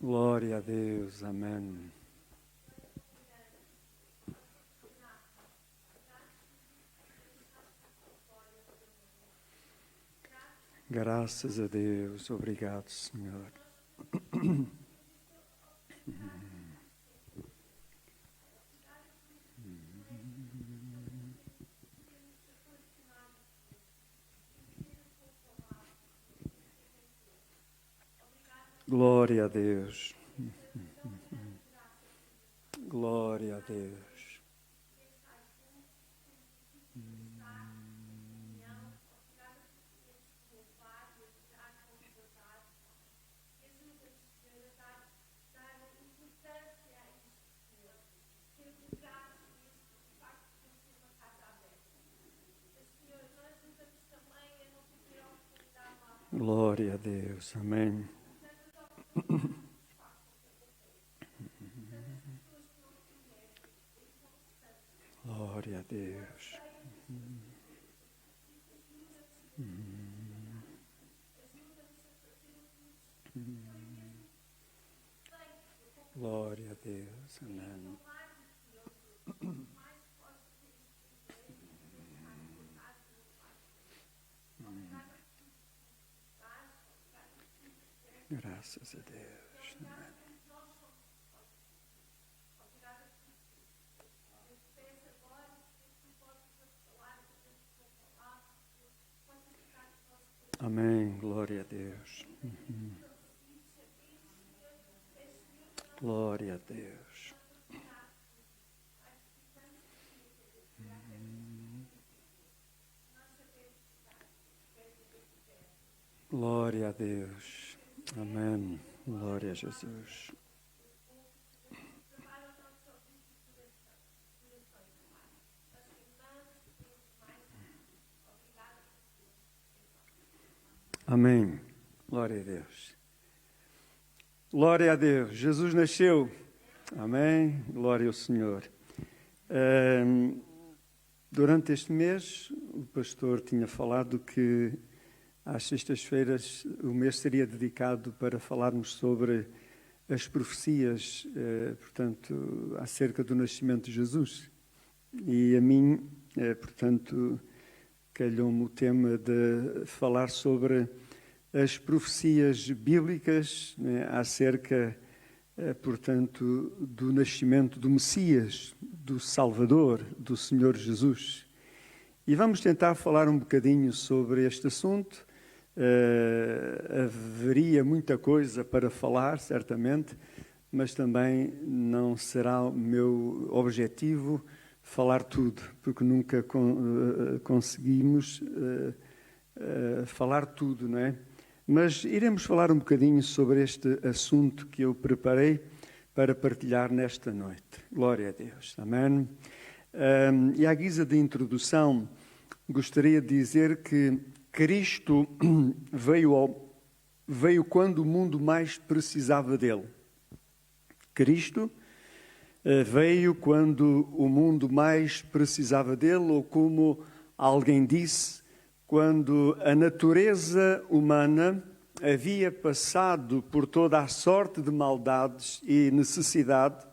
Glória a Deus, amém. Graças a Deus, obrigado, Senhor. Glória a Deus. Glória a Deus. Glória a Deus, amém. Glória a Deus. Glória a Deus, amém. Graças a Deus, amém. Amém, glória a Deus. Glória a Deus. Glória a Deus. Amém. Glória a Jesus. Amém. Glória a Deus. Glória a Deus. Jesus nasceu. Amém. Glória ao Senhor. Durante este mês, o pastor tinha falado que às sextas-feiras o mês seria dedicado para falarmos sobre as profecias, portanto, acerca do nascimento de Jesus. E a mim, portanto, calhou-me o tema de falar sobre as profecias bíblicas, né, acerca, portanto, do nascimento do Messias, do Salvador, do Senhor Jesus. E vamos tentar falar um bocadinho sobre este assunto. Haveria muita coisa para falar, certamente, mas também não será o meu objetivo falar tudo, porque nunca conseguimos falar tudo, não é? Mas iremos falar um bocadinho sobre este assunto que eu preparei para partilhar nesta noite. Glória a Deus, amém? E à guisa de introdução, gostaria de dizer que Cristo veio quando o mundo mais precisava dele. Cristo veio quando o mundo mais precisava dele, ou como alguém disse, quando a natureza humana havia passado por toda a sorte de maldades e necessidade,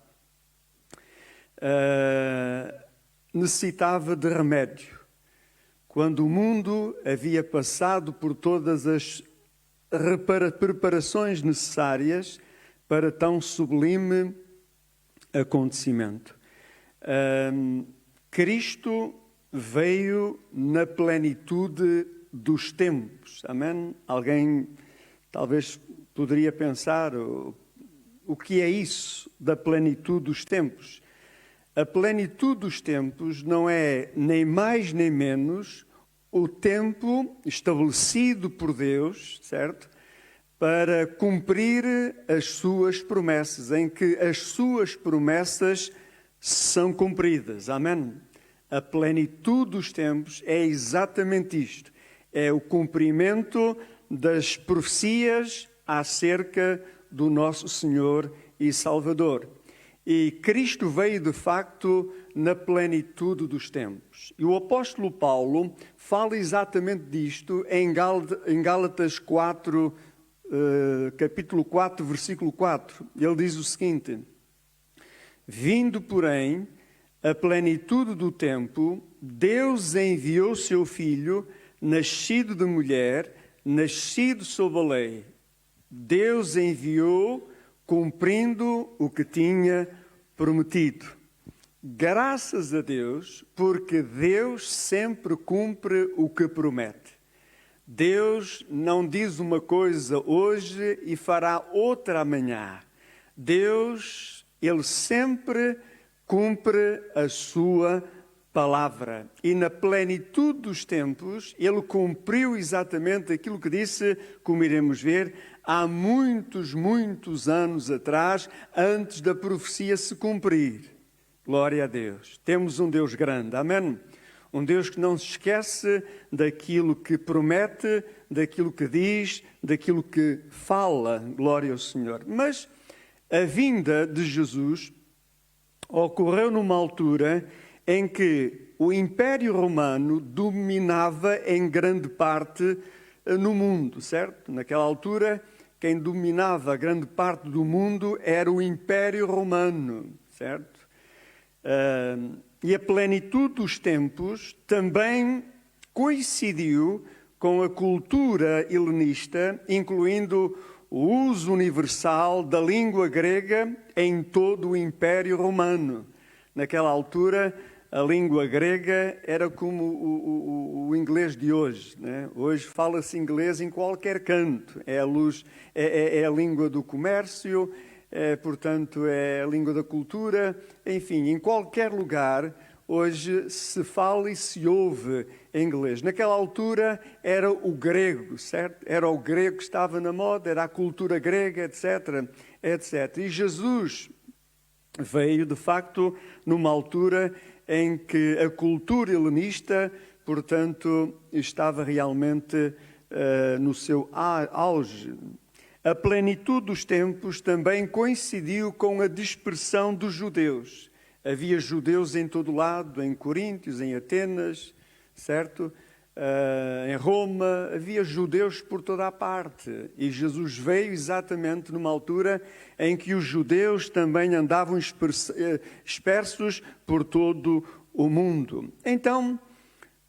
necessitava de remédio. Quando o mundo havia passado por todas as preparações necessárias para tão sublime acontecimento. Cristo veio na plenitude dos tempos. Amém? Alguém talvez poderia pensar o que é isso da plenitude dos tempos? A plenitude dos tempos não é nem mais nem menos o tempo estabelecido por Deus, certo? Para cumprir as suas promessas, em que as suas promessas são cumpridas. Amém? A plenitude dos tempos é exatamente isto. É o cumprimento das profecias acerca do nosso Senhor e Salvador. E Cristo veio, de facto, na plenitude dos tempos. E o apóstolo Paulo fala exatamente disto em Gálatas 4, capítulo 4, versículo 4. Ele diz o seguinte: vindo, porém, a plenitude do tempo, Deus enviou seu Filho, nascido de mulher, nascido sob a lei. Deus enviou, cumprindo o que tinha prometido. Graças a Deus, porque Deus sempre cumpre o que promete. Deus não diz uma coisa hoje e fará outra amanhã. Deus, Ele sempre cumpre a sua palavra. E na plenitude dos tempos, Ele cumpriu exatamente aquilo que disse, como iremos ver, há muitos, muitos anos atrás, antes da profecia se cumprir. Glória a Deus. Temos um Deus grande, amém? Um Deus que não se esquece daquilo que promete, daquilo que diz, daquilo que fala. Glória ao Senhor. Mas a vinda de Jesus ocorreu numa altura em que o Império Romano dominava em grande parte no mundo, certo? Naquela altura, quem dominava a grande parte do mundo era o Império Romano, certo? E a plenitude dos tempos também coincidiu com a cultura helenista, incluindo o uso universal da língua grega em todo o Império Romano. Naquela altura, a língua grega era como o inglês de hoje, né? Hoje fala-se inglês em qualquer canto. É a língua do comércio, portanto, é a língua da cultura. Enfim, em qualquer lugar, hoje se fala e se ouve inglês. Naquela altura era o grego, certo? Era o grego que estava na moda, era a cultura grega, etc, etc. E Jesus veio, de facto, numa altura em que a cultura helenista, portanto, estava realmente no seu auge. A plenitude dos tempos também coincidiu com a dispersão dos judeus. Havia judeus em todo lado, em Coríntios, em Atenas, certo? Em Roma, havia judeus por toda a parte. E Jesus veio exatamente numa altura em que os judeus também andavam dispersos por todo o mundo. Então,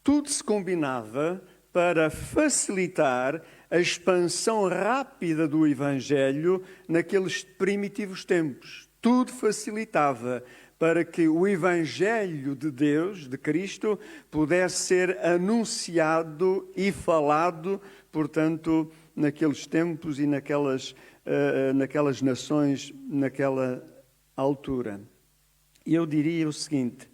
tudo se combinava para facilitar a expansão rápida do Evangelho naqueles primitivos tempos. Tudo facilitava para que o Evangelho de Deus, de Cristo, pudesse ser anunciado e falado, portanto, naqueles tempos e naquelas nações, naquela altura. E eu diria o seguinte: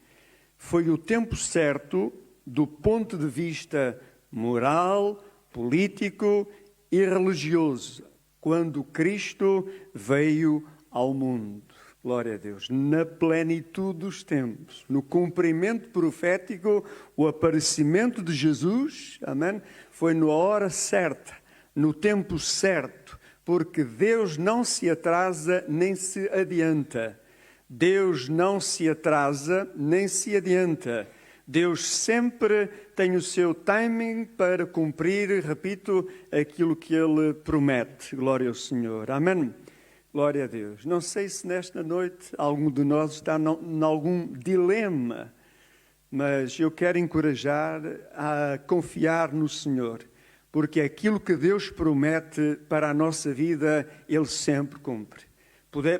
foi o tempo certo do ponto de vista moral, político e religioso, quando Cristo veio ao mundo. Glória a Deus. Na plenitude dos tempos, no cumprimento profético, o aparecimento de Jesus, amém, foi na hora certa, no tempo certo, porque Deus não se atrasa nem se adianta. Deus não se atrasa nem se adianta. Deus sempre tem o seu timing para cumprir, repito, aquilo que Ele promete. Glória ao Senhor. Amém? Glória a Deus. Não sei se nesta noite algum de nós está em algum dilema, mas eu quero encorajar a confiar no Senhor, porque aquilo que Deus promete para a nossa vida, Ele sempre cumpre.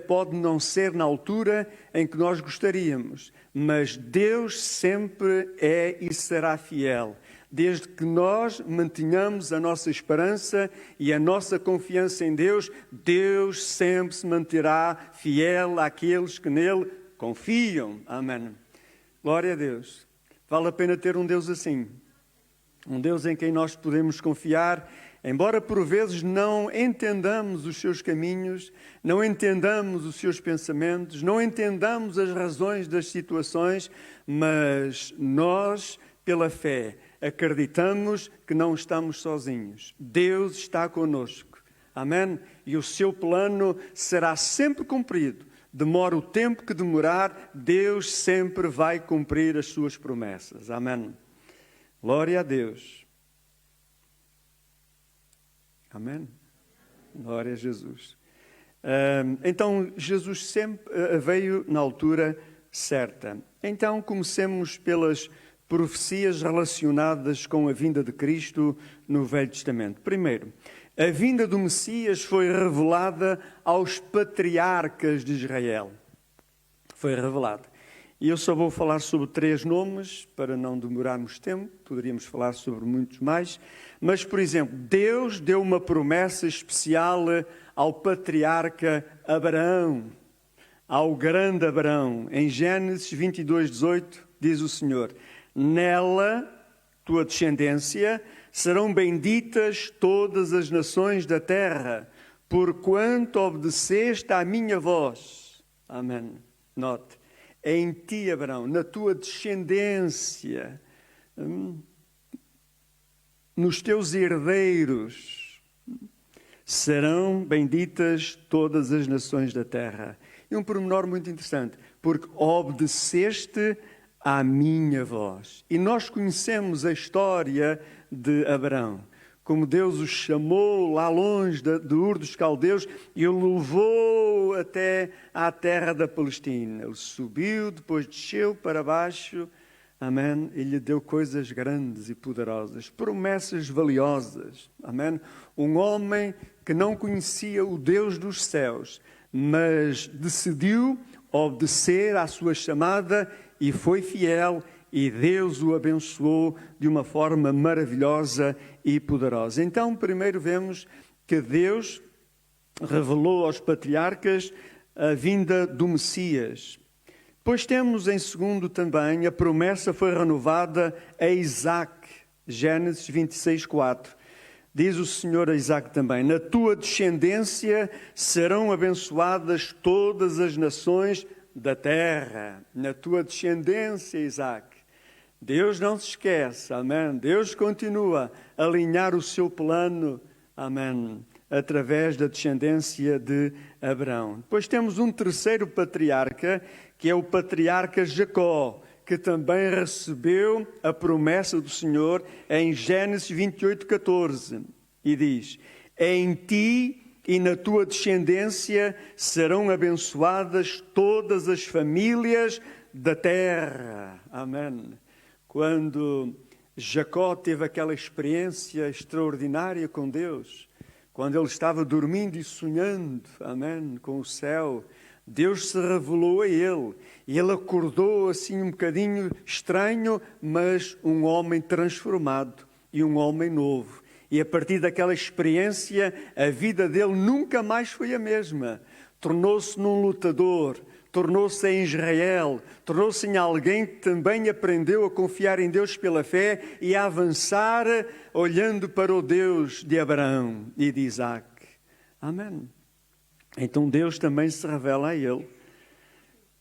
Pode não ser na altura em que nós gostaríamos, mas Deus sempre é e será fiel. Desde que nós mantenhamos a nossa esperança e a nossa confiança em Deus, Deus sempre se manterá fiel àqueles que nele confiam. Amém. Glória a Deus. Vale a pena ter um Deus assim. Um Deus em quem nós podemos confiar, embora por vezes não entendamos os seus caminhos, não entendamos os seus pensamentos, não entendamos as razões das situações, mas nós, pela fé, acreditamos que não estamos sozinhos. Deus está conosco. Amém? E o seu plano será sempre cumprido. Demora o tempo que demorar, Deus sempre vai cumprir as suas promessas. Amém? Glória a Deus. Amém? Glória a Jesus. Então, Jesus sempre veio na altura certa. Então, comecemos pelas profecias relacionadas com a vinda de Cristo no Velho Testamento. Primeiro, a vinda do Messias foi revelada aos patriarcas de Israel. Foi revelada. E eu só vou falar sobre 3 nomes, para não demorarmos tempo, poderíamos falar sobre muitos mais. Mas, por exemplo, Deus deu uma promessa especial ao patriarca Abraão, ao grande Abraão. Em Gênesis 22:18, diz o Senhor: nela, tua descendência, serão benditas todas as nações da terra, porquanto obedeceste à minha voz. Amém. Note. Em ti, Abraão, na tua descendência, nos teus herdeiros, serão benditas todas as nações da terra. E um pormenor muito interessante, porque obedeceste à minha voz. E nós conhecemos a história de Abraão, como Deus o chamou lá longe de Ur dos Caldeus e o levou até à terra da Palestina. Ele subiu, depois desceu para baixo, amém, e lhe deu coisas grandes e poderosas, promessas valiosas, amém. Um homem que não conhecia o Deus dos céus, mas decidiu obedecer à sua chamada e foi fiel, e Deus o abençoou de uma forma maravilhosa e poderosa. Então, primeiro vemos que Deus revelou aos patriarcas a vinda do Messias. Depois temos em segundo também, a promessa foi renovada a Isaac, Gênesis 26:4. Diz o Senhor a Isaac também: na tua descendência serão abençoadas todas as nações da terra. Na tua descendência, Isaac. Deus não se esquece, amém. Deus continua a alinhar o seu plano, amém, através da descendência de Abraão. Depois temos um terceiro patriarca, que é o patriarca Jacó, que também recebeu a promessa do Senhor em Gênesis 28:14. E diz: em ti e na tua descendência serão abençoadas todas as famílias da terra. Amém. Quando Jacó teve aquela experiência extraordinária com Deus, quando ele estava dormindo e sonhando, amém, com o céu, Deus se revelou a ele, e ele acordou assim um bocadinho estranho, mas um homem transformado e um homem novo. E a partir daquela experiência, a vida dele nunca mais foi a mesma. Tornou-se num lutador, tornou-se em Israel, tornou-se em alguém que também aprendeu a confiar em Deus pela fé e a avançar olhando para o Deus de Abraão e de Isaac. Amém. Então Deus também se revela a ele.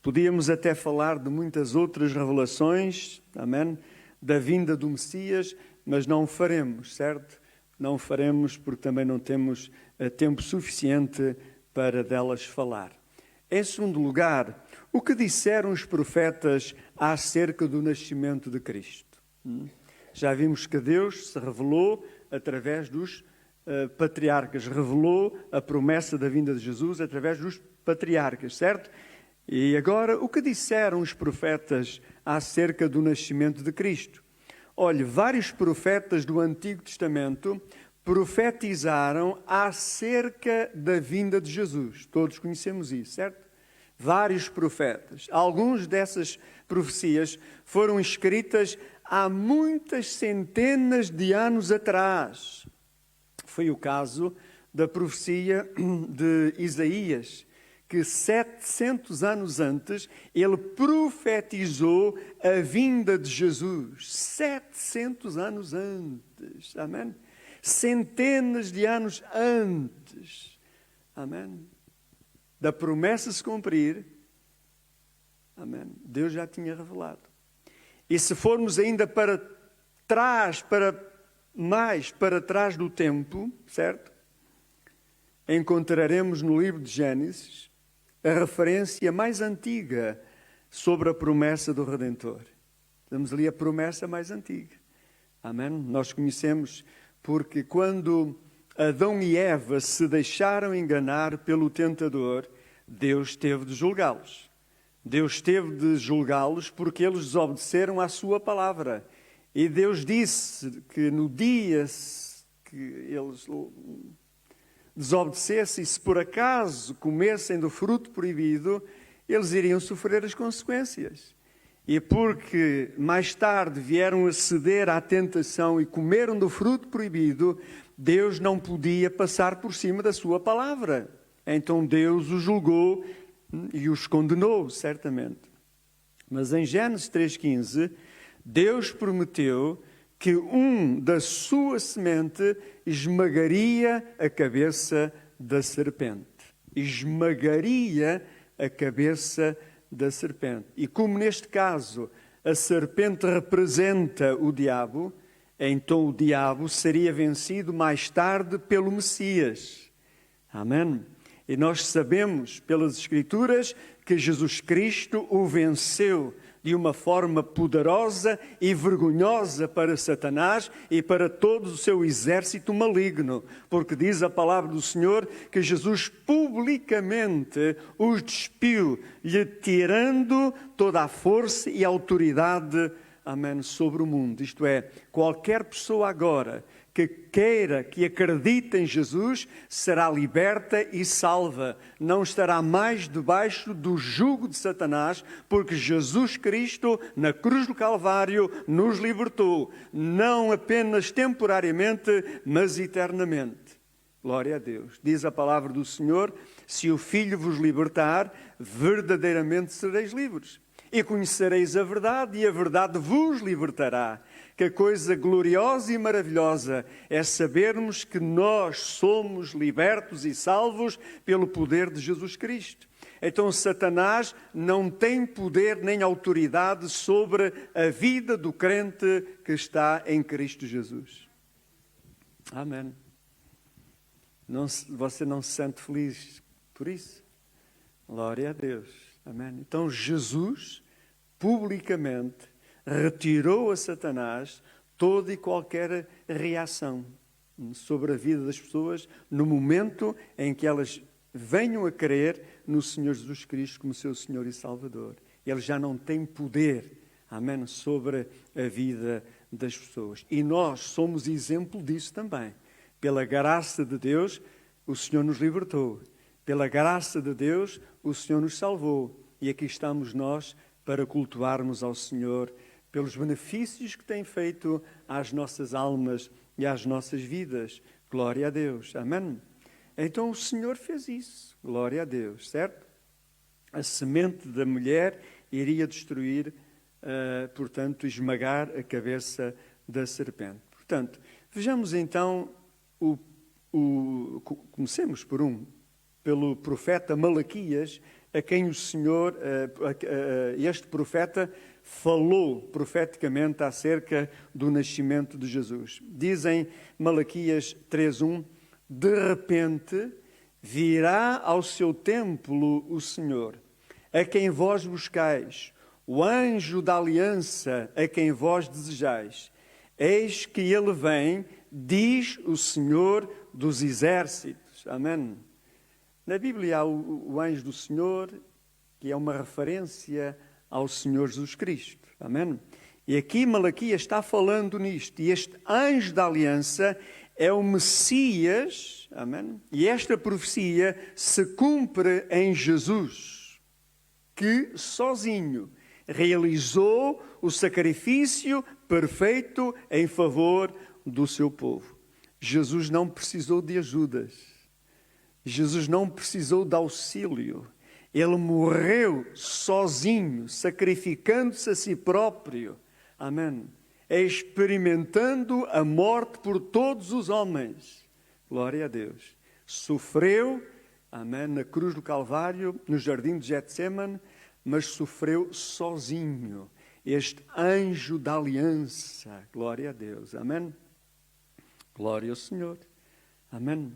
Podíamos até falar de muitas outras revelações, amém, da vinda do Messias, mas não o faremos, certo? Não o faremos porque também não temos tempo suficiente para delas falar. Em segundo lugar, o que disseram os profetas acerca do nascimento de Cristo? Já vimos que Deus se revelou através dos patriarcas, revelou a promessa da vinda de Jesus através dos patriarcas, certo? E agora, o que disseram os profetas acerca do nascimento de Cristo? Olhe, vários profetas do Antigo Testamento profetizaram acerca da vinda de Jesus. Todos conhecemos isso, certo? Vários profetas. Alguns dessas profecias foram escritas há muitas centenas de anos atrás. Foi o caso da profecia de Isaías, que 700 anos antes ele profetizou a vinda de Jesus. 700 anos antes. Amém? Centenas de anos antes. Amém? Da promessa se cumprir. Amém? Deus já tinha revelado. E se formos ainda para trás, para trás do tempo, certo? Encontraremos no livro de Gênesis a referência mais antiga sobre a promessa do Redentor. Temos ali a promessa mais antiga. Amém? Nós conhecemos porque quando Adão e Eva se deixaram enganar pelo tentador, Deus teve de julgá-los. Deus teve de julgá-los porque eles desobedeceram à sua palavra. E Deus disse que no dia que eles desobedecessem e se por acaso comessem do fruto proibido, eles iriam sofrer as consequências. E porque mais tarde vieram a ceder à tentação e comeram do fruto proibido, Deus não podia passar por cima da sua palavra. Então Deus os julgou e os condenou, certamente. Mas em Gênesis 3,15, Deus prometeu que um da sua semente esmagaria a cabeça da serpente. Esmagaria a cabeça da serpente. E como neste caso a serpente representa o diabo, então o diabo seria vencido mais tarde pelo Messias. Amém? E nós sabemos pelas Escrituras que Jesus Cristo o venceu de uma forma poderosa e vergonhosa para Satanás e para todo o seu exército maligno. Porque diz a palavra do Senhor que Jesus publicamente os despiu, lhe tirando toda a força e autoridade, amém, sobre o mundo. Isto é, qualquer pessoa agora que queira, que acredite em Jesus, será liberta e salva. Não estará mais debaixo do jugo de Satanás, porque Jesus Cristo, na cruz do Calvário, nos libertou. Não apenas temporariamente, mas eternamente. Glória a Deus. Diz a palavra do Senhor, se o Filho vos libertar, verdadeiramente sereis livres. E conhecereis a verdade, e a verdade vos libertará. Que coisa gloriosa e maravilhosa é sabermos que nós somos libertos e salvos pelo poder de Jesus Cristo. Então Satanás não tem poder nem autoridade sobre a vida do crente que está em Cristo Jesus. Amém. Você não se sente feliz por isso? Glória a Deus. Amém. Então Jesus, publicamente, retirou a Satanás toda e qualquer reação sobre a vida das pessoas no momento em que elas venham a crer no Senhor Jesus Cristo como seu Senhor e Salvador. Ele já não tem poder, amém, sobre a vida das pessoas. E nós somos exemplo disso também. Pela graça de Deus, o Senhor nos libertou. Pela graça de Deus, o Senhor nos salvou. E aqui estamos nós para cultuarmos ao Senhor pelos benefícios que tem feito às nossas almas e às nossas vidas. Glória a Deus. Amém? Então o Senhor fez isso. Glória a Deus, certo? A semente da mulher iria destruir, portanto, esmagar a cabeça da serpente. Portanto, vejamos então, comecemos pelo profeta Malaquias, a quem o Senhor, este profeta, falou profeticamente acerca do nascimento de Jesus. Diz em Malaquias 3:1, de repente virá ao seu templo o Senhor, a quem vós buscais, o anjo da aliança a quem vós desejais. Eis que ele vem, diz o Senhor dos exércitos. Amém. Na Bíblia há o anjo do Senhor, que é uma referência ao Senhor Jesus Cristo. Amém? E aqui Malaquias está falando nisto. E este anjo da aliança é o Messias. Amém? E esta profecia se cumpre em Jesus, que sozinho realizou o sacrifício perfeito em favor do seu povo. Jesus não precisou de ajudas. Jesus não precisou de auxílio. Ele morreu sozinho, sacrificando-se a si próprio. Amém. Experimentando a morte por todos os homens. Glória a Deus. Sofreu, amém, na cruz do Calvário, no jardim de Getsêmani, mas sofreu sozinho. Este anjo da aliança. Glória a Deus. Amém. Glória ao Senhor. Amém.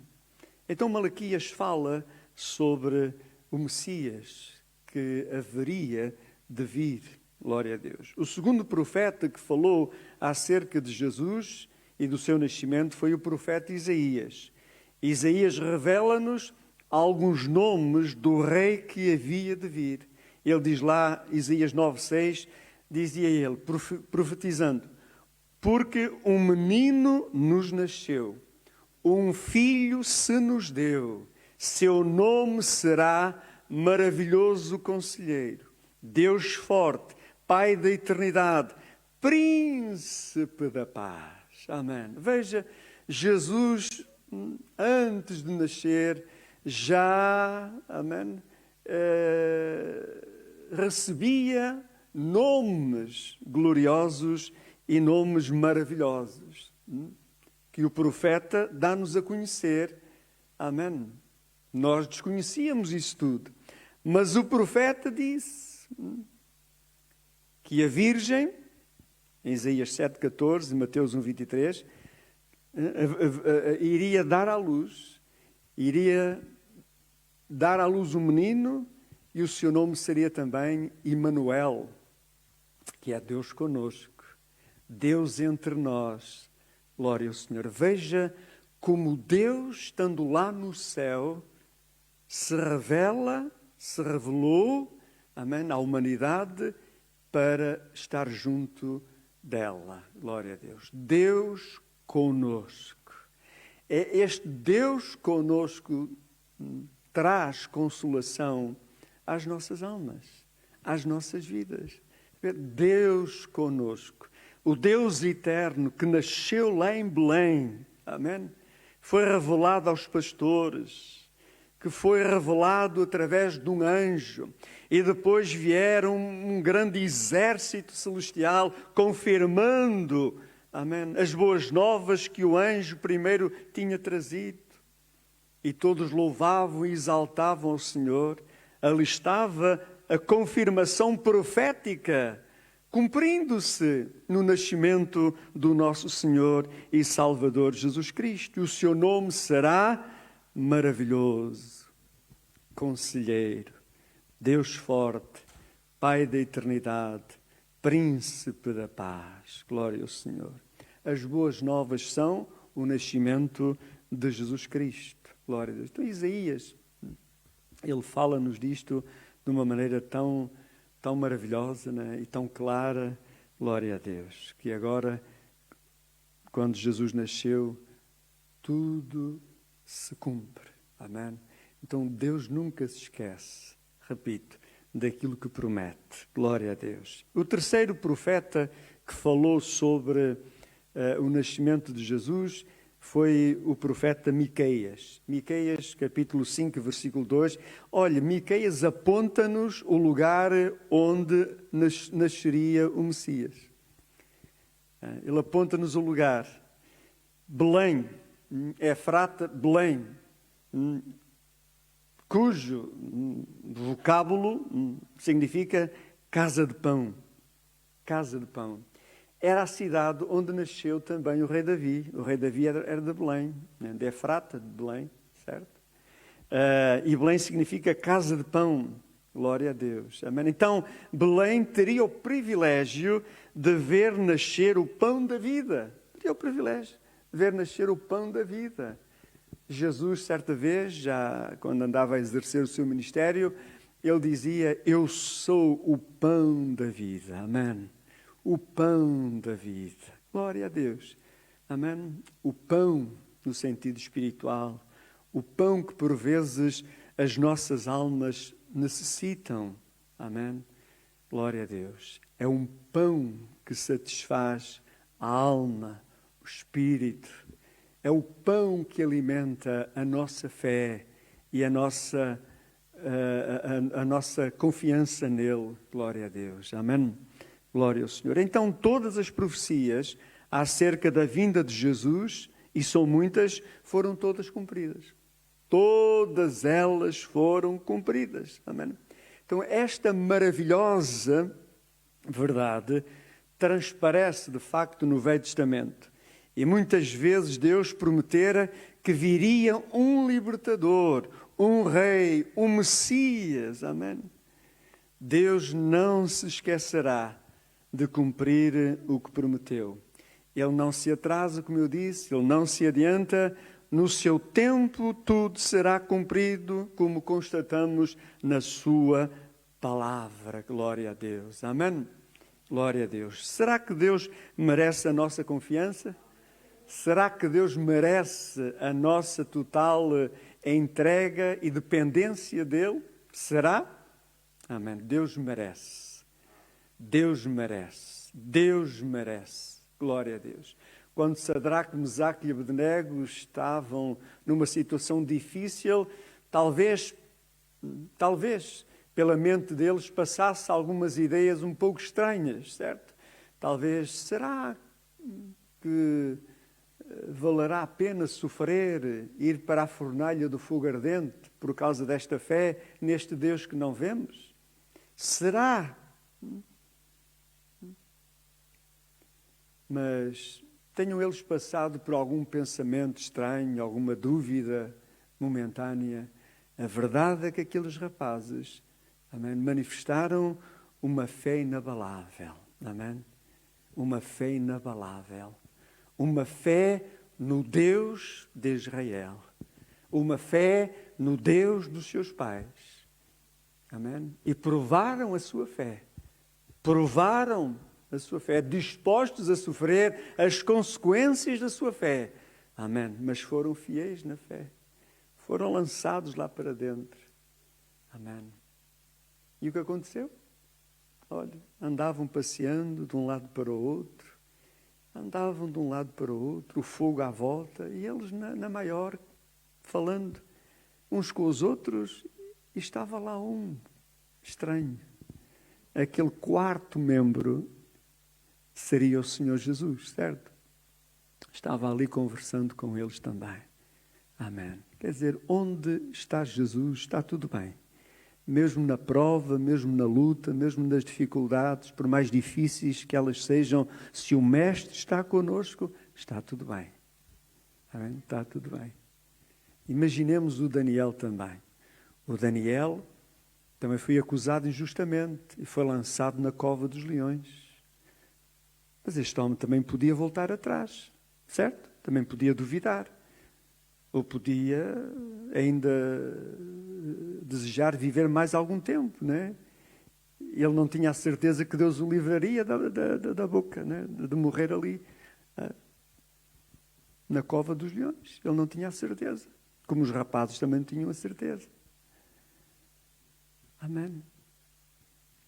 Então Malaquias fala sobre o Messias que haveria de vir. Glória a Deus. O segundo profeta que falou acerca de Jesus e do seu nascimento foi o profeta Isaías. Isaías revela-nos alguns nomes do rei que havia de vir. Ele diz lá, Isaías 9,6, dizia ele, profetizando: porque um menino nos nasceu, um filho se nos deu, seu nome será Maravilhoso Conselheiro, Deus Forte, Pai da Eternidade, Príncipe da Paz. Amém. Veja, Jesus, antes de nascer, já, amém, recebia nomes gloriosos e nomes maravilhosos, que o profeta dá-nos a conhecer. Amém. Nós desconhecíamos isso tudo, mas o profeta disse que a Virgem, em Isaías 7,14 e Mateus 1,23, iria dar à luz um menino, e o seu nome seria também Emanuel, que é Deus conosco, Deus entre nós. Glória ao Senhor. Veja como Deus, estando lá no céu, se revelou, amém, à humanidade para estar junto dela. Glória a Deus. Deus conosco. Este Deus conosco traz consolação às nossas almas, às nossas vidas. Deus conosco. O Deus eterno que nasceu lá em Belém, amém? Foi revelado aos pastores, que foi revelado através de um anjo, e depois vieram um grande exército celestial confirmando, amém, as boas novas que o anjo primeiro tinha trazido. E todos louvavam e exaltavam ao Senhor. Ali estava a confirmação profética, cumprindo-se no nascimento do nosso Senhor e Salvador Jesus Cristo. E o seu nome será Maravilhoso, Conselheiro, Deus Forte, Pai da Eternidade, Príncipe da Paz. Glória ao Senhor. As boas novas são o nascimento de Jesus Cristo. Glória a Deus. Então Isaías, ele fala-nos disto de uma maneira tão maravilhosa, né? E tão clara. Glória a Deus. Que agora, quando Jesus nasceu, tudo se cumpre. Amém? Então Deus nunca se esquece, repito, daquilo que promete. Glória a Deus. O terceiro profeta que falou sobre o nascimento de Jesus foi o profeta Miqueias. Miqueias, capítulo 5, versículo 2. Olha, Miqueias aponta-nos o lugar onde nasceria o Messias. Ele aponta-nos o lugar. Belém, Efrata, Belém, cujo vocábulo significa casa de pão. Casa de pão. Era a cidade onde nasceu também o rei Davi. O rei Davi era de Belém, de Efrata, de Belém, certo? E Belém significa casa de pão. Glória a Deus. Amém? Então, Belém teria o privilégio de ver nascer o pão da vida. Teria o privilégio de ver nascer o pão da vida. Jesus, certa vez, já quando andava a exercer o seu ministério, ele dizia: eu sou o pão da vida. Amém? O pão da vida. Glória a Deus. Amém? O pão no sentido espiritual. O pão que por vezes as nossas almas necessitam. Amém? Glória a Deus. É um pão que satisfaz a alma, o espírito. É o pão que alimenta a nossa fé e a nossa confiança nele. Glória a Deus. Amém? Glória ao Senhor. Então, todas as profecias acerca da vinda de Jesus, e são muitas, foram todas cumpridas. Todas elas foram cumpridas. Amém? Então, esta maravilhosa verdade transparece, de facto, no Velho Testamento. E muitas vezes Deus prometera que viria um libertador, um rei, um Messias. Amém? Deus não se esquecerá de cumprir o que prometeu. Ele não se atrasa, como eu disse, ele não se adianta. no seu tempo tudo será cumprido, como constatamos na sua palavra. Glória a Deus. Amém? Glória a Deus. Será que Deus merece a nossa confiança? Será que Deus merece a nossa total entrega e dependência dele? Será? Amém. Deus merece. Deus merece. Deus merece. Glória a Deus. Quando Sadraque, Mesaque e Abednego estavam numa situação difícil, talvez pela mente deles passasse algumas ideias um pouco estranhas, certo? Talvez, será que valerá a pena sofrer, ir para a fornalha do fogo ardente por causa desta fé neste Deus que não vemos? Será? Mas tenham eles passado por algum pensamento estranho, alguma dúvida momentânea? A verdade é que aqueles rapazes, amém, manifestaram uma fé inabalável. Amém? Uma fé inabalável. Uma fé no Deus de Israel. Uma fé no Deus dos seus pais. Amém? E provaram a sua fé. Provaram a sua fé, dispostos a sofrer as consequências da sua fé. Amém? Mas foram fiéis na fé. Foram lançados lá para dentro. Amém? E o que aconteceu? Olha, andavam passeando de um lado para o outro. Andavam de um lado para o outro, o fogo à volta, e eles na maior, falando uns com os outros, e estava lá um estranho. Aquele quarto membro seria o Senhor Jesus, certo? Estava ali conversando com eles também. Amém. Quer dizer, onde está Jesus, está tudo bem. Mesmo na prova, mesmo na luta, mesmo nas dificuldades, por mais difíceis que elas sejam, se o Mestre está connosco, está tudo bem. Amém? Está tudo bem. Imaginemos o Daniel também. O Daniel também foi acusado injustamente e foi lançado na cova dos leões. Mas este homem também podia voltar atrás, certo? Também podia duvidar. Ou podia ainda desejar viver mais algum tempo, né? Ele não tinha a certeza que Deus o livraria da boca, né? De morrer ali na cova dos leões. Ele não tinha a certeza, como os rapazes também tinham a certeza. Amém.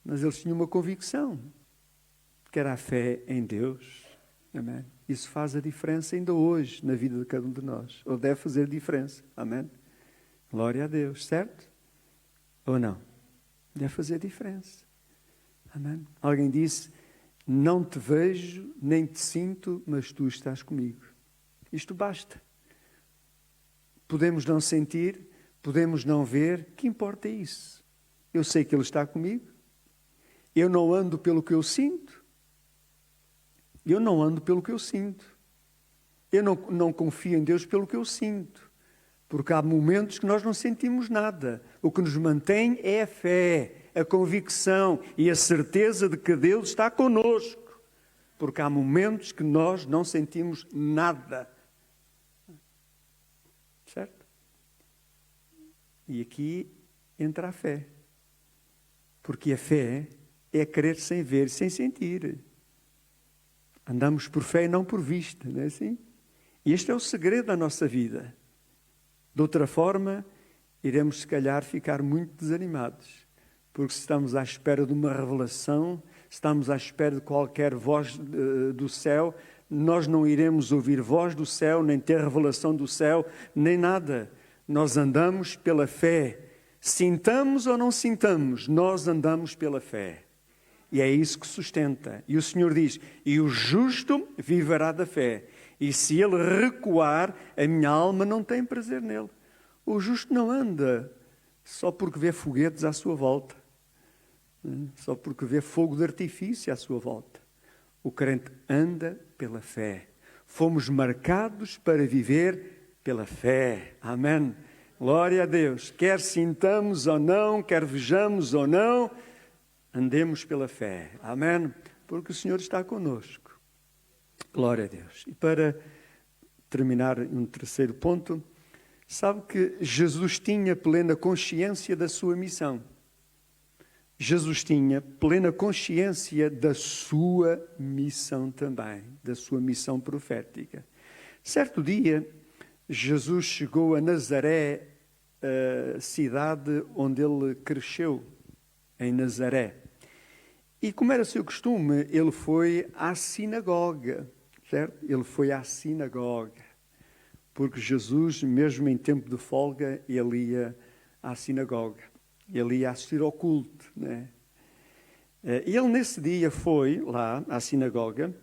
Mas eles tinham uma convicção, que era a fé em Deus. Amém. Isso faz a diferença ainda hoje na vida de cada um de nós. Ou deve fazer diferença. Amém. Glória a Deus, certo? Ou não? Deve fazer diferença. Amém. Alguém disse, não te vejo, nem te sinto, mas tu estás comigo. Isto basta. Podemos não sentir, podemos não ver, que importa é isso? Eu sei que Ele está comigo. Eu não ando pelo que eu sinto. Eu não ando pelo que eu sinto. Eu não confio em Deus pelo que eu sinto. Porque há momentos que nós não sentimos nada. O que nos mantém é a fé, a convicção e a certeza de que Deus está conosco. Porque há momentos que nós não sentimos nada. Certo? E aqui entra a fé. Porque a fé é crer sem ver, sem sentir. Andamos por fé e não por vista, não é assim? E este é o segredo da nossa vida. De outra forma, iremos se calhar ficar muito desanimados. Porque se estamos à espera de uma revelação, se estamos à espera de qualquer voz do céu, nós não iremos ouvir voz do céu, nem ter revelação do céu, nem nada. Nós andamos pela fé. Sintamos ou não sintamos, nós andamos pela fé. E é isso que sustenta. E o Senhor diz, e o justo viverá da fé. E se ele recuar, a minha alma não tem prazer nele. O justo não anda só porque vê foguetes à sua volta. Só porque vê fogo de artifício à sua volta. O crente anda pela fé. Fomos marcados para viver pela fé. Amém. Glória a Deus. Quer sintamos ou não, quer vejamos ou não, andemos pela fé. Amém? Porque o Senhor está conosco. Glória a Deus. E para terminar um terceiro ponto, sabe que Jesus tinha plena consciência da sua missão. Jesus tinha plena consciência da sua missão também, da sua missão profética. Certo dia, Jesus chegou a Nazaré, a cidade onde ele cresceu, em Nazaré. E como era seu costume, ele foi à sinagoga, certo? Ele foi à sinagoga, porque Jesus, mesmo em tempo de folga, ele ia à sinagoga, ele ia assistir ao culto, né? E ele nesse dia foi lá à sinagoga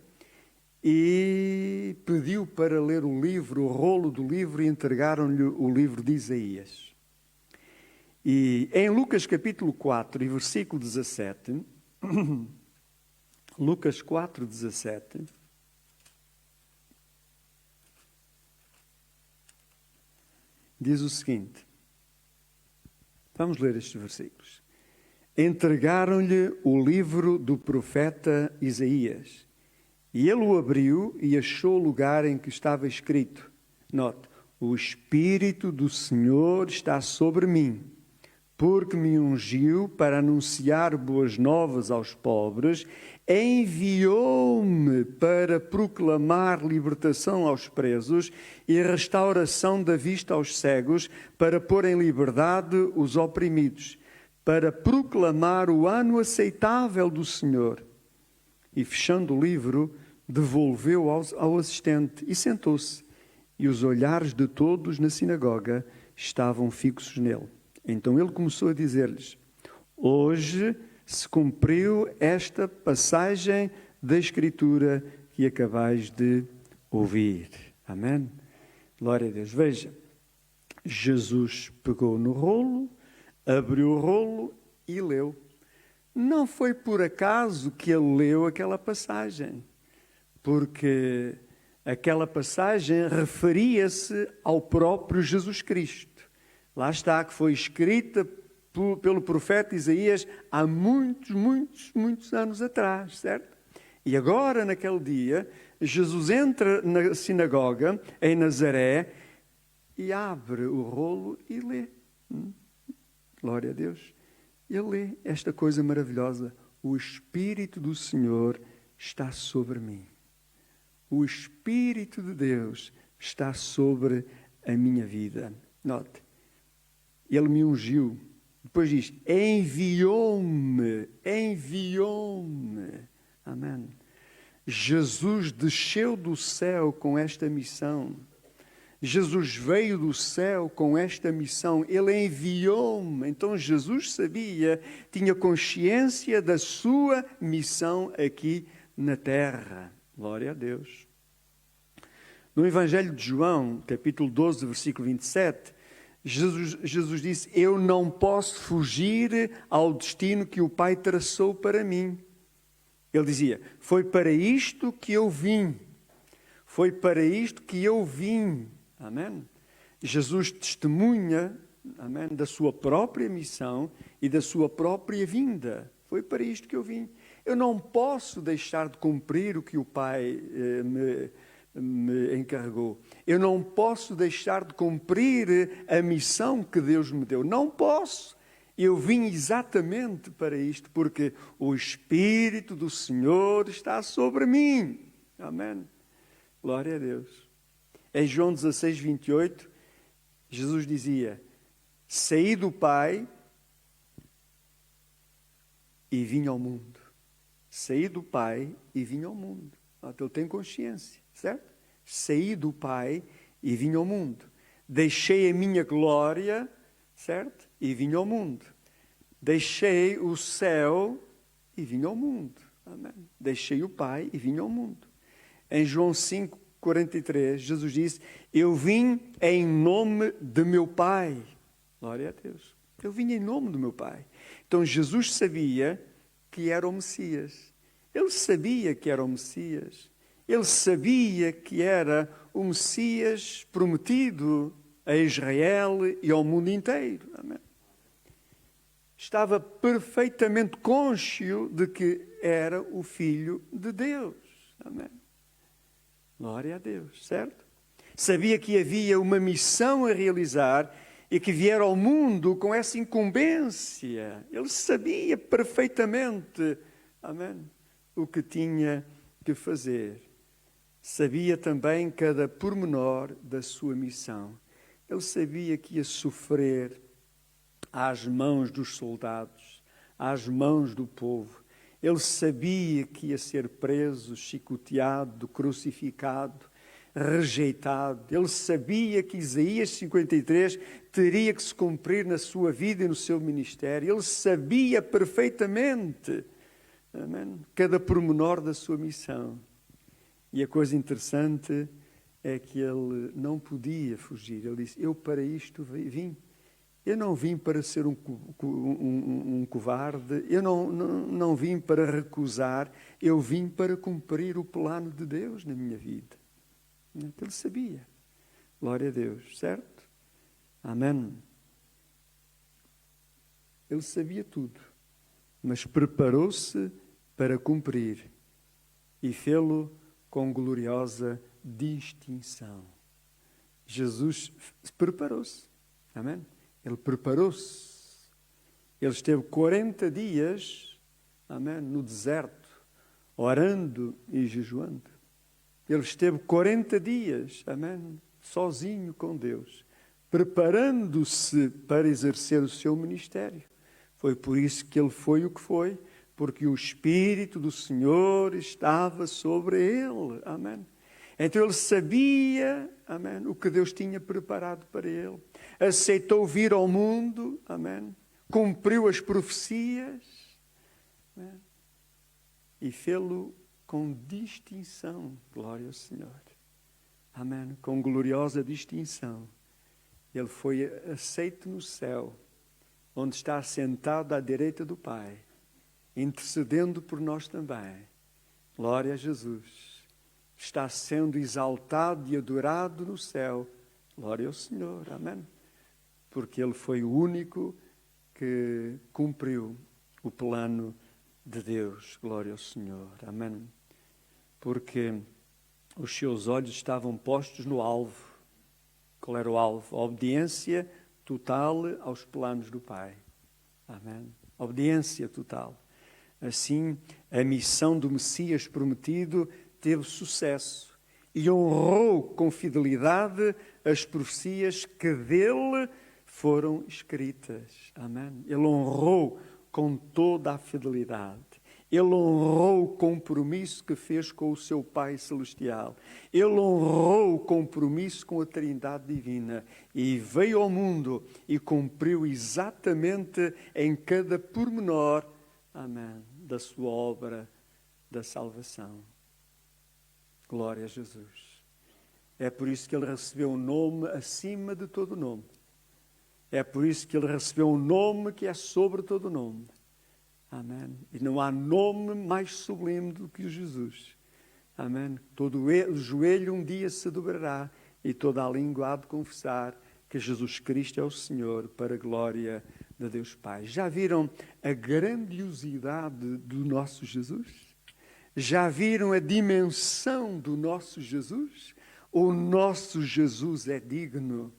e pediu para ler o livro, o rolo do livro, e entregaram-lhe o livro de Isaías. E em Lucas capítulo 4 e versículo 17, Lucas 4, 17, diz o seguinte, vamos ler estes versículos. Entregaram-lhe o livro do profeta Isaías, e ele o abriu e achou o lugar em que estava escrito. Note, o Espírito do Senhor está sobre mim, porque me ungiu para anunciar boas novas aos pobres, enviou-me para proclamar libertação aos presos e restauração da vista aos cegos, para pôr em liberdade os oprimidos, para proclamar o ano aceitável do Senhor. E fechando o livro, devolveu ao assistente e sentou-se, e os olhares de todos na sinagoga estavam fixos nele. Então ele começou a dizer-lhes, hoje se cumpriu esta passagem da Escritura que acabais de ouvir. Amém? Glória a Deus. Veja, Jesus pegou no rolo, abriu o rolo e leu. Não foi por acaso que ele leu aquela passagem, porque aquela passagem referia-se ao próprio Jesus Cristo. Lá está, que foi escrita pelo profeta Isaías há muitos anos atrás, certo? E agora, naquele dia, Jesus entra na sinagoga, em Nazaré, e abre o rolo e lê. Glória a Deus. Ele lê esta coisa maravilhosa. O Espírito do Senhor está sobre mim. O Espírito de Deus está sobre a minha vida. Note, ele me ungiu. Depois diz, enviou-me. Amém. Jesus desceu do céu com esta missão. Jesus veio do céu com esta missão. Ele enviou-me. Então Jesus sabia, tinha consciência da sua missão aqui na terra. Glória a Deus. No Evangelho de João, capítulo 12, versículo 27, Jesus disse, eu não posso fugir ao destino que o Pai traçou para mim. Ele dizia, foi para isto que eu vim. Foi para isto que eu vim. Amém? Jesus testemunha, amém, da sua própria missão e da sua própria vinda. Foi para isto que eu vim. Eu não posso deixar de cumprir o que o Pai me encarregou. Eu não posso deixar de cumprir a missão que Deus me deu. Não posso. Eu vim exatamente para isto, porque o Espírito do Senhor está sobre mim. Amém. Glória a Deus. Em João 16, 28, Jesus dizia, saí do Pai e vim ao mundo. Saí do Pai e vim ao mundo. Então, ele tem consciência, certo? Saí do Pai e vim ao mundo. Deixei a minha glória, certo? E vim ao mundo. Deixei o céu e vim ao mundo. Amém. Deixei o Pai e vim ao mundo. Em João 5, 43, Jesus disse, eu vim em nome de meu Pai. Glória a Deus. Eu vim em nome do meu Pai. Então, Jesus sabia que era o Messias. Ele sabia que era o Messias. Ele sabia que era o Messias prometido a Israel e ao mundo inteiro. Amém. Estava perfeitamente consciente de que era o Filho de Deus. Amém. Glória a Deus, certo? Sabia que havia uma missão a realizar e que viera ao mundo com essa incumbência. Ele sabia perfeitamente, amém, o que tinha que fazer. Sabia também cada pormenor da sua missão. Ele sabia que ia sofrer às mãos dos soldados, às mãos do povo. Ele sabia que ia ser preso, chicoteado, crucificado, rejeitado. Ele sabia que Isaías 53 teria que se cumprir na sua vida e no seu ministério. Ele sabia perfeitamente, amém, cada pormenor da sua missão. E a coisa interessante é que ele não podia fugir. Ele disse, eu para isto vim. Eu não vim para ser um covarde, eu não vim para recusar, eu vim para cumprir o plano de Deus na minha vida. Ele sabia. Glória a Deus, certo? Amém. Ele sabia tudo, mas preparou-se para cumprir e fê-lo com gloriosa distinção. Jesus preparou-se. Amém? Ele preparou-se. Ele esteve 40 dias, amém, no deserto, orando e jejuando. Ele esteve 40 dias, amém, sozinho com Deus, preparando-se para exercer o seu ministério. Foi por isso que ele foi o que foi, porque o Espírito do Senhor estava sobre ele. Amém. Então ele sabia, amém, o que Deus tinha preparado para ele. Aceitou vir ao mundo, amém. Cumpriu as profecias, amém, e fê-lo com distinção. Glória ao Senhor. Amém. Com gloriosa distinção. Ele foi aceito no céu, onde está sentado à direita do Pai, intercedendo por nós também. Glória a Jesus. Está sendo exaltado e adorado no céu. Glória ao Senhor. Amém. Porque Ele foi o único que cumpriu o plano de Deus. Glória ao Senhor. Amém. Porque os seus olhos estavam postos no alvo. Qual era o alvo? A obediência total aos planos do Pai. Amém. Obediência total. Assim, a missão do Messias prometido teve sucesso e honrou com fidelidade as profecias que dele foram escritas. Amém. Ele honrou com toda a fidelidade. Ele honrou o compromisso que fez com o seu Pai Celestial. Ele honrou o compromisso com a Trindade Divina e veio ao mundo e cumpriu exatamente em cada pormenor, amém, da sua obra da salvação. Glória a Jesus. É por isso que ele recebeu um nome acima de todo nome. É por isso que ele recebeu um nome que é sobre todo nome. Amém. E não há nome mais sublime do que o Jesus. Amém. Todo o joelho um dia se dobrará e toda a língua há de confessar que Jesus Cristo é o Senhor, para a glória de Deus Pai. Já viram a grandiosidade do nosso Jesus? Já viram a dimensão do nosso Jesus? O nosso Jesus é digno.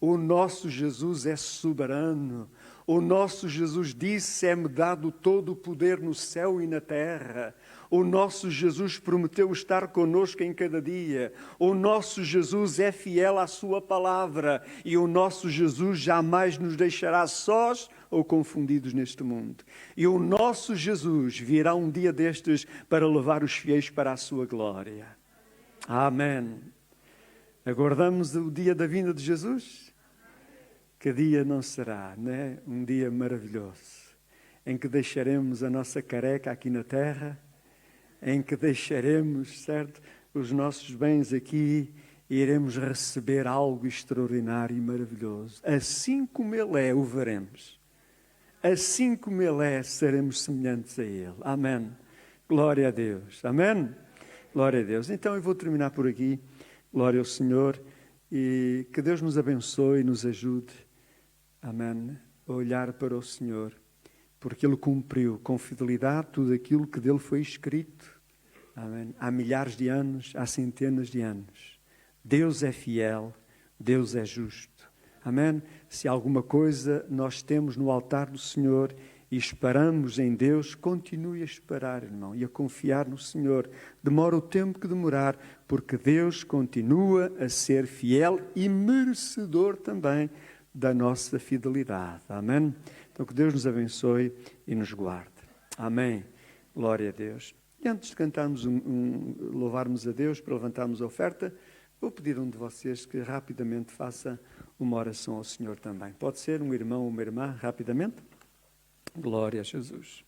O nosso Jesus é soberano. O nosso Jesus disse, é-me dado todo o poder no céu e na terra. O nosso Jesus prometeu estar conosco em cada dia. O nosso Jesus é fiel à sua palavra. E o nosso Jesus jamais nos deixará sós ou confundidos neste mundo. E o nosso Jesus virá um dia destes para levar os fiéis para a sua glória. Amém. Aguardamos o dia da vinda de Jesus? Que dia não será, né? Um dia maravilhoso, em que deixaremos a nossa careca aqui na terra, em que deixaremos, certo, os nossos bens aqui e iremos receber algo extraordinário e maravilhoso. Assim como Ele é, o veremos. Assim como Ele é, seremos semelhantes a Ele. Amém. Glória a Deus. Amém. Glória a Deus. Então eu vou terminar por aqui. Glória ao Senhor. E que Deus nos abençoe e nos ajude. Amém. A olhar para o Senhor. Porque Ele cumpriu com fidelidade tudo aquilo que dele foi escrito. Amém. Há milhares de anos, há centenas de anos. Deus é fiel, Deus é justo. Amém? Se alguma coisa nós temos no altar do Senhor e esperamos em Deus, continue a esperar, irmão, e a confiar no Senhor. Demora o tempo que demorar, porque Deus continua a ser fiel e merecedor também da nossa fidelidade. Amém? Então que Deus nos abençoe e nos guarde. Amém. Glória a Deus. E antes de cantarmos louvarmos a Deus, para levantarmos a oferta, vou pedir a um de vocês que rapidamente faça uma oração ao Senhor também. Pode ser um irmão ou uma irmã, rapidamente? Glória a Jesus.